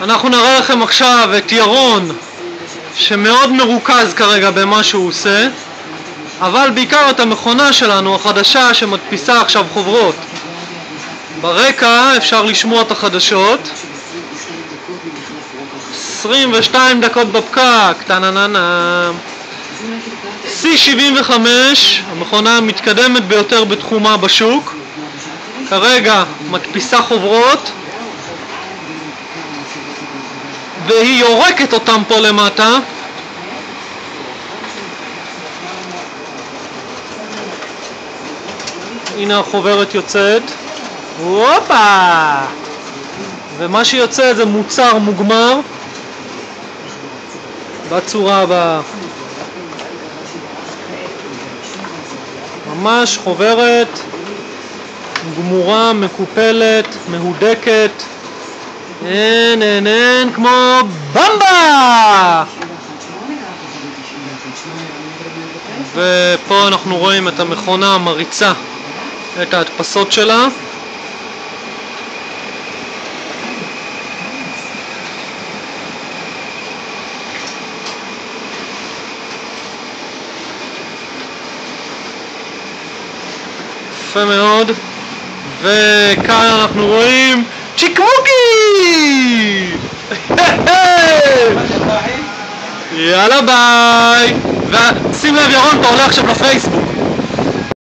אנחנו נראה לכם עכשיו את ירון שמאוד מרוכז כרגע במה שהוא עושה, אבל בעיקר את המכונה שלנו החדשה שמדפיסה עכשיו חוברות. ברקע אפשר לשמוע את החדשות. 22 דקות בפקק, טנננה. C75, המכונה המתקדמת ביותר בתחומה בשוק, כרגע מדפיסה חוברות והיא יורקת אותם פה למטה. הנה החוברת יוצאת, הופה, ומה שיוצא זה מוצר מוגמר בצורה הבאה, ממש חוברת גמורה, מקופלת, מהודקת, אין כמו במבה. ופה אנחנו רואים את המכונה המריצה את ההדפסות שלה. יפה מאוד. וכאן אנחנו רואים צ'יקמוקי. יאללה ביי. ושים לב ירון, אתה עולה עכשיו לפייסבוק.